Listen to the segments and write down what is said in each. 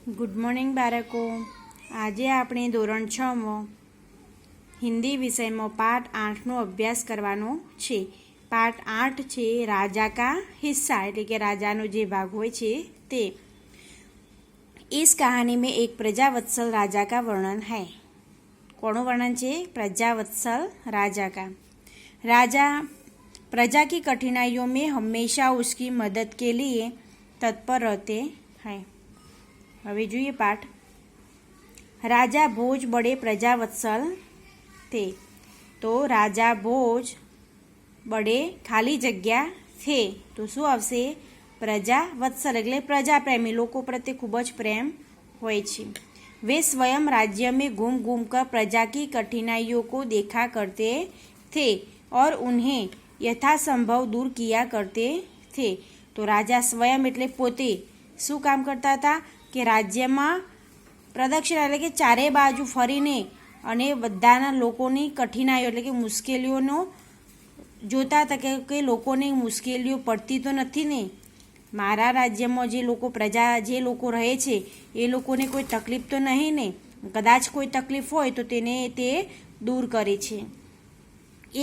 Good morning બાળકો. આજે આપણે ધોરણ 6માં હિન્દી વિષયમાં પાઠ 8નો અભ્યાસ કરવાનો છે. પાઠ 8 છે રાજા કા હિસ્સા, એટલે કે રાજાનો જે ભાગ હોય છે તે. इस कहानी में एक प्रजावत्सल राजा का वर्णन है. કોનું વર્ણન છે? प्रजावत्सल राजा का. राजा प्रजा की कठिनाइयों में हमेशा उसकी मदद के लिए तत्पर रहते हैं. હવે જોઈએ પાઠ. રાજા ભોજ બડે પ્રજાવત્સલ थे. તો રાજા ભોજ બડે ખાલી જગ્યા થે, તો શું આવશે? પ્રજાવત્સલ એટલે પ્રજાપ્રેમી, લોકો પ્રત્યે ખૂબ જ પ્રેમ હોય છે. वे स्वयं राज्य में घूम घूम कर प्रजा की कठिनाइयों को देखा करते थे और उन्हें यथासंभव दूर किया करते थे. તો રાજા સ્વયં એટલે પોતે શું કામ કરતા હતા કે રાજ્યમાં પ્રદક્ષિણા એટલે કે ચારે બાજુ ફરીને અને બધાના લોકોની કઠિનાઈઓ એટલે કે મુશ્કેલીઓનો જોતા હતા કે લોકોને મુશ્કેલીઓ પડતી તો નથી ને, મારા રાજ્યમાં જે લોકો જે લોકો રહે છે એ લોકોને કોઈ તકલીફ તો નહીં ને, કદાચ કોઈ તકલીફ હોય તો તેને તે दूर करे छे.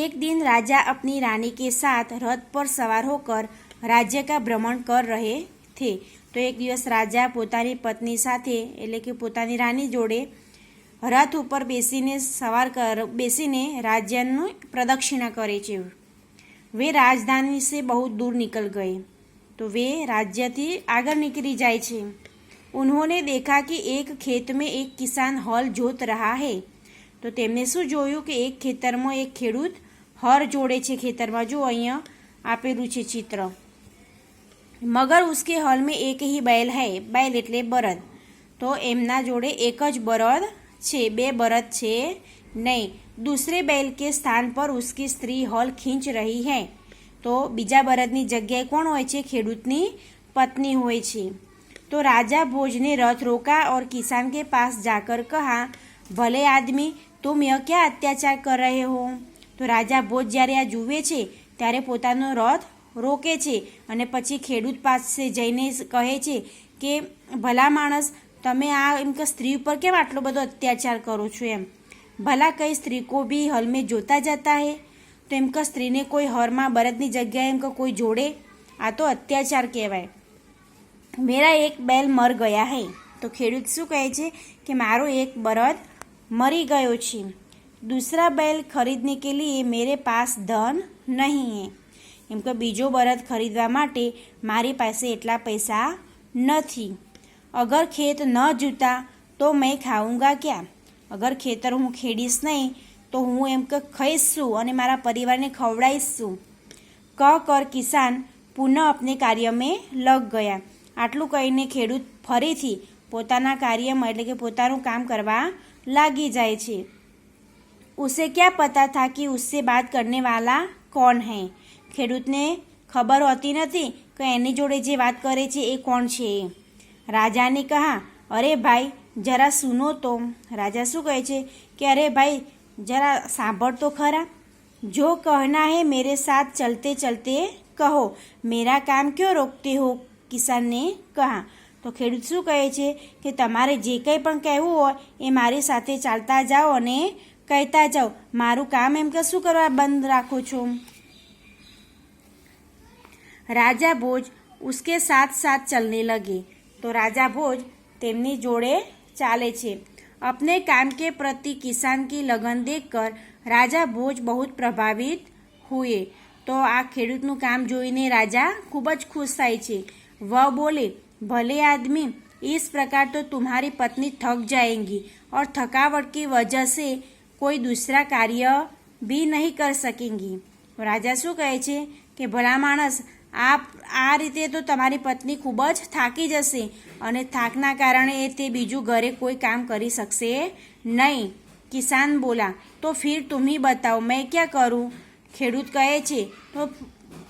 एक दिन राजा अपनी रानी के साथ रथ पर सवार होकर राज्य का भ्रमण कर रहे थे. तो एक दिवस राजा પોતાની પત્ની સાથે એટલે કે પોતાની રાની જોડે રથ ઉપર બેસીને રાજ્યનું પ્રદક્ષિણા કરે છે. वे राजधानी से बहुत दूर निकल गए. तो वे राज्यથી આગળ નીકળી જાય છે. उन्होंने देखा कि एक खेत में एक किसान हल जोत रहा है. તો તેમને શું જોયું કે એક ખેતરમાં એક ખેડૂત હળ જોડે છે ખેતરમાં. જો અહીંયા આપેલું છે ચિત્ર. મગર ઉસકે હલ में एक ही बैल है. बैल એટલે બળદ. તો એમના જોડે એક જ બળદ છે, બે બળદ છે નહીં. दूसरे बैल के स्थान पर उसकी स्त्री हल खींच रही है. તો બીજા બળદની જગ્યાએ કોણ હોય છે? ખેડૂતની પત્ની હોય છે. तो राजा भोज ने रथ रोका और किसान के पास जाकर कहा, भले आदमी तुम यह क्या અત્યાચાર कर रहे हो. તો રાજા ભોજ જ્યારે આ જુએ છે ત્યારે પોતાનો રથ રોકે છે અને પછી ખેડૂત પાસે જઈને કહે છે કે ભલા માણસ, તમે આ એમ કે સ્ત્રી ઉપર કેમ આટલો બધો અત્યાચાર કરો છો એમ. ભલા કઈ સ્ત્રી કો ભી હલ મેં જોતા જતા હે. તો એમ કે સ્ત્રીને કોઈ હરમાં બળદની જગ્યાએ એમ કે કોઈ જોડે, આ તો અત્યાચાર કહેવાય. મેરા એક બેલ મર ગયા હે. તો ખેડૂત શું કહે છે કે મારો એક બળદ મરી ગયો છે. दूसरा बैल खरीदने के लिए मेरे पास धन नहीं है. એમ કે બીજો બળદ ખરીદવા માટે મારી પાસે એટલા પૈસા નથી. અગર ખેત ન જૂતા તો મેં ખાઉંગા ક્યાં. અગર ખેતર હું ખેડીશ નહીં તો હું એમ કે ખાઈશ શું અને મારા પરિવારને ખવડાવીશ શું. કહ કર કિસાન પુનઃ અપને કાર્ય મેં લગ ગયા. આટલું કહીને ખેડૂત ફરીથી પોતાના કાર્યમાં એટલે કે પોતાનું કામ કરવા લાગી જાય છે. उसे क्या पता था कि उससे बात करने वाला कौन है. ખેડૂતને ખબર હોતી નથી કે એની જોડે જે વાત કરે છે એ કોણ છે. રાજાને કહા, અરે ભાઈ જરા સુનો તો. રાજા શું કહે છે કે અરે ભાઈ જરા સાંભળ તો ખરા. જો કહના હે મેરે સાથ ચલતે ચલતે કહો, મેરા કામ ક્यों રોકતે હો. કિસાનને કહા. તો ખેડૂત શું કહે છે કે તમારે જે કંઈ પણ કહેવું હોય એ મારી સાથે ચાલતા જાઓ અને કહેતા જાઓ, મારું કામ એમ કે શું કરવા બંધ રાખો છો. રાજા ભોજ ઉસકે સાથ સાથ ચલને લગે. તો રાજા ભોજ તેમની જોડે ચાલે છે. अपने काम के प्रति किसान की लगन देखकर राजा भोज बहुत प्रभावित हुए. તો આ ખેડૂતનું કામ જોઈને રાજા ખૂબ જ ખુશ થાય છે. वह बोले, भले आदमी इस प्रकार तो तुम्हारी पत्नी थक जाएंगी और थकावट की वजह से कोई दूसरा कार्य भी नहीं कर सकेंगी. રાજા શું કહે છે કે ભલા માણસ, આ રીતે તો તમારી પત્ની ખૂબ જ થાકી જશે અને થાકના કારણે તે બીજું ઘરે કોઈ કામ કરી શકશે નહીં. કિસાન બોલા, તો ફિર તુમ હી બતાવો મેં ક્યાં કરું. ખેડૂત કહે છે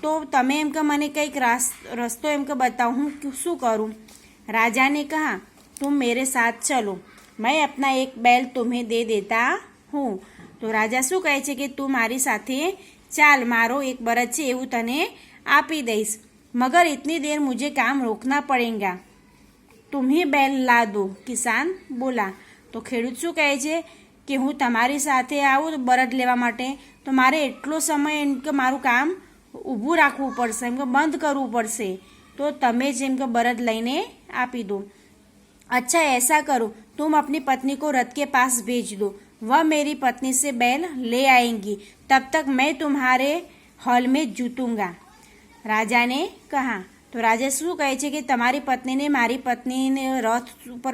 તો તમે એમ કે મને કંઈક રસ્તો એમ કે બતાવો, હું શું કરું. રાજાને કહા, તુમ મેરે સાથ ચલો, મેં અપના એક બેલ तुम्हें દે દેતા હું. તો રાજા શું કહે છે કે તું મારી સાથે ચાલ, મારો એક બળદ છે એવું તને આપી દઈશ. મગર ઇતની દેર મુझे કામ રોકના પડેગા. तुम ही बैल ला दो, किसान बोला। तो ખેડૂત શું કહે છે કે હું તમારી સાથે આવું બળદ લેવા માટે તો મારે એટલો સમય એમ કે મારું કામ ઊભું રાખવું પડશે, એમ કે બંધ કરવું પડશે, तो તમે જેમ કે બળદ લઈને આપી દો। अच्छा ऐसा करो, तुम अपनी पत्नी को रथ के पास भेज दो, वह मेरी पत्नी से बैल ले आएंगी, तब तक मैं तुम्हारे हॉल में जूतूंगा। राजा ने कहा। तो राजा શું કહે છે કે તમારી પત્નીને મારી પત્નીને રથ ઉપર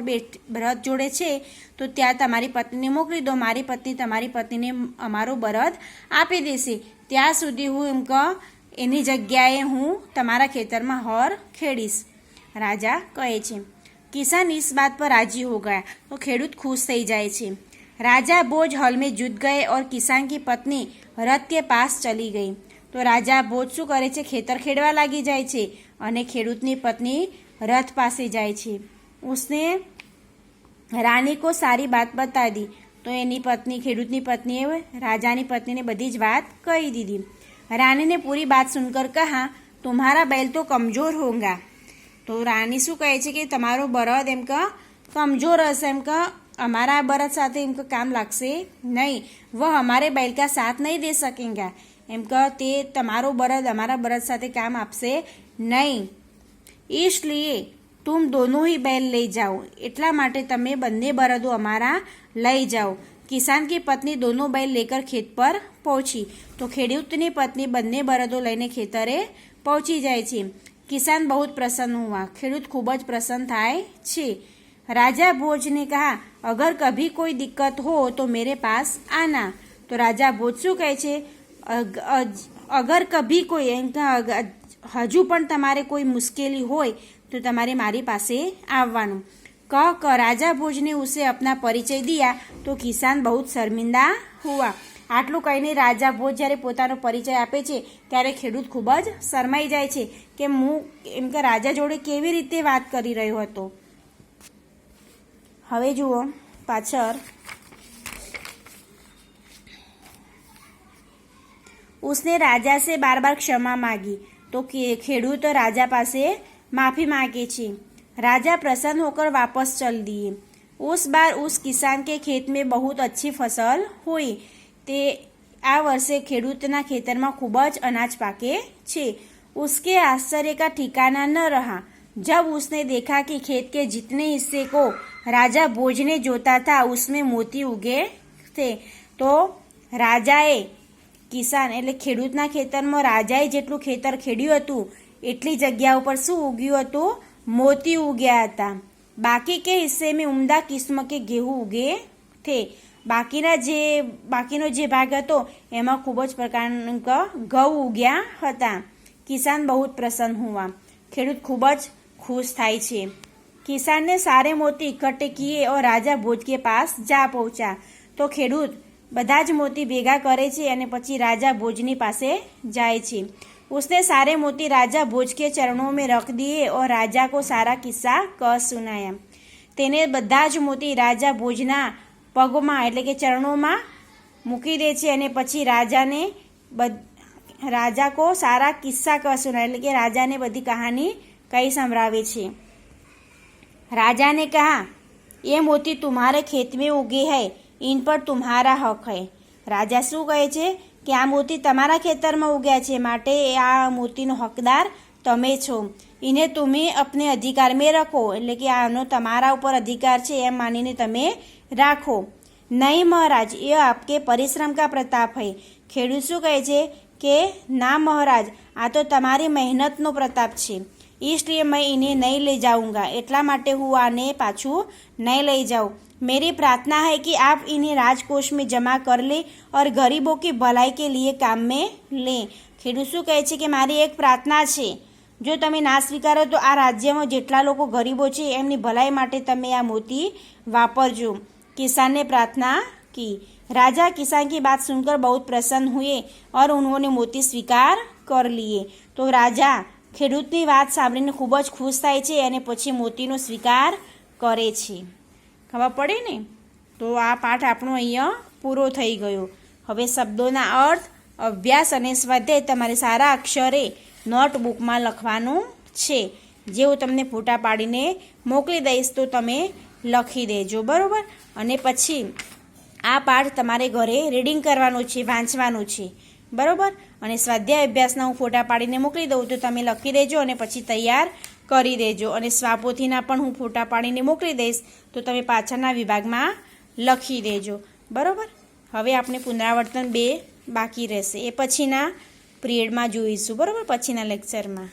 રથ જોડે છે તો ત્યાં તમારી પત્નીને મોકલી દો, મારી પત્ની તમારી પત્નીને અમારો બળદ આપી દેશે, ત્યાં સુધી હું એમ કે એની જગ્યાએ હું તમારા ખેતરમાં હળ ખેડીશ, રાજા કહે છે। किसान इस बात पर राजी हो गया तो ખેડૂત खुश થઈ જાય છે। राजा भोज हॉल में जुट गए और किसान की पत्नी रथ के पास चली गई। तो राजा भोज શું કરે છે ખેતર ખેડવા લાગી જાય છે અને ખેડૂતની પત્ની રથ પાસે જાય છે। उसने रानी को सारी बात बता दी। तो એની પત્ની ખેડૂતની પત્નીએ રાજાની પત્નીને બધી જ વાત કહી દીધી। रानी ने पूरी बात सुनकर कहा, तुम्हारा बैल तो कमजोर होगा। तो रानी શું કહે છે કે તમારો બળદ એમ કે કમજોર હશે, એમ કે અમારા બળદ સાથે એમ કે કામ લાગશે નહીં, वह हमारे बैल का साथ नहीं दे सकेगा, એમ કે તે તમારો બળદ અમારા બળદ સાથે કામ આપશે નહીં। इसलिए तुम दोनों ही बैल ले जाओ, એટલા માટે તમે બંને બળદો અમારા લઈ જાઓ। किसान की पत्नी दोनों बैल लेकर खेत पर पहुंची। तो ખેડૂતની પત્ની બંને બળદો લઈને ખેતરે પહોંચી જાય છે। किसान बहुत प्रसन्न हुआ, ખેડૂત ખૂબ જ પ્રસન્ન થાય છે। राजा भोज ने कहा, अगर कभी कोई दिक्कत हो तो मेरे पास आना। तो राजा भोज શું કહે છે અગર કભી કોઈ હજુ પણ તમારે કોઈ મુશ્કેલી હોય તો તમારે મારી પાસે આવવાનું। कह राजा भोज ने उसे अपना परिचय दिया तो किसान बहुत शर्मिंदा हुआ। આટલું કહીને રાજા ભોજ જ્યારે પોતાનો પરિચય આપે છે ત્યારે ખેડૂત ખૂબ જ શરમાઈ જાય છે કે હું એમ કે રાજા જોડે કેવી રીતે વાત કરી રહ્યો હતો। હવે જુઓ પાછળ, उसने राजा से बार बार क्षमा मांगी। तो ખેડૂત રાજા પાસે માફી માંગે છે। राजा प्रसन्न होकर वापस चल दिए। उस बार उस किसान के खेत में बहुत अच्छी फसल हुई। તે આ વર્ષે ખેડૂતના ખેતરમાં ખૂબ જ અનાજ પાકે છે। उसके आश्चर्य का ठिकाना न रहा जब उसने देखा कि खेत के जितने हिस्से को राजा भोज ने जोता था उसमें मोती उगे थे। तो રાજાએ કિસાન એટલે ખેડૂતના ખેતરમાં રાજાએ જેટલું ખેતર ખેડ્યું હતું એટલી જગ્યા ઉપર શું ઉગ્યું હતું? मोती उग्या था। बाकी के हिस्से में उम्दा किस्म के गेहूँ उगे थे। बाकीनो जे भाग हतो एमां खूब ज प्रकारना घઉં उग्या हता। किसान बहुत प्रसन्न हुआ, खेडूत खूब ज खुश थाय छे। किसान ने सारे मोती इकट्ठे किए और राजा भोज के पास जा पहुंचा। तो खेडूत बधा ज मोती भेगा करे छे अने पछी राजा भोजनी पासे जाय छे। उसने सारे मोती राजा भोज के चरणों में रख दिए और राजा को सारा किस्सा कह सुनाया। तेने बधा ज मोती राजा भोजना पगमां एटले के चरणों में मूकी दे छे अने पछी राजा को सारा किस्सा कह सुनाया एटले के राजा ने बधी कहानी कही संभळावे छे। राजा ने कहा, ये मोती तुम्हारे खेत में उगे है, इन पर तुम्हारा हक है। राजा शू कहे छे કે આ મોતી તમારા ખેતરમાં ઉગ્યા છે માટે આ મોતીનો હકદાર તમે છો। એને તમે अपने अधिकार में रखो એટલે કે આનો તમારા ઉપર અધિકાર છે એમ માનીને તમે રાખો। નહીં મહારાજ, એ આપકે પરિશ્રમ का प्रताप है। ખેડૂત શું કહે છે કે ના મહારાજ, આ તો તમારી મહેનતનો પ્રતાપ છે। इसलिए मैं इन्हें नहीं ले जाऊंगा, એટલા માટે હું આને પાછું નહીં લઈ જાઉં। मेरी प्रार्थना है कि आप इन्हें राजकोष में जमा कर ले और गरीबों की भलाई के लिए काम में लें। ખેડૂત શું કહે છે કે મારી એક પ્રાર્થના છે, જો તમે ના સ્વીકારો તો આ રાજ્યમાં જેટલા લોકો ગરીબો છે એમની ભલાઈ માટે તમે આ મોતી વાપરજો। किसान ने प्रार्थना की। राजा किसान की बात सुनकर बहुत प्रसन्न हुए और उन्होंने मोती स्वीकार कर लिए। तो राजा ખેડૂતની વાત સાંભળીને ખૂબ જ ખુશ થાય છે અને પછી મોતીનો સ્વીકાર કરે છે। ખબર પડે ને? તો આ પાઠ આપણો અહીંયા પૂરો થઈ ગયો। હવે શબ્દોના અર્થ, અભ્યાસ અને સ્વાધ્યાય તમારે સારા અક્ષરે નોટબુકમાં લખવાનું છે। જે હું તમને ફોટા પાડીને મોકલી દઈશ તો તમે લખી દેજો, બરાબર. અને પછી આ પાઠ તમારે ઘરે રીડિંગ કરવાનું છે, વાંચવાનું છે, બરાબર. અને સ્વાધ્યાય અભ્યાસના હું ફોટા પાડીને મોકલી દઉં તો તમે લખી દેજો અને પછી તૈયાર કરી દેજો. અને સ્વાપોથીના પણ હું ફોટા પાડીને મોકલી દઈશ તો તમે પાછળના વિભાગમાં લખી દેજો, બરાબર. હવે આપણે પુનરાવર્તન 2 બાકી રહેશે, એ પછીના પિરિયડમાં જોઈશું, બરાબર, પછીના લેક્ચરમાં.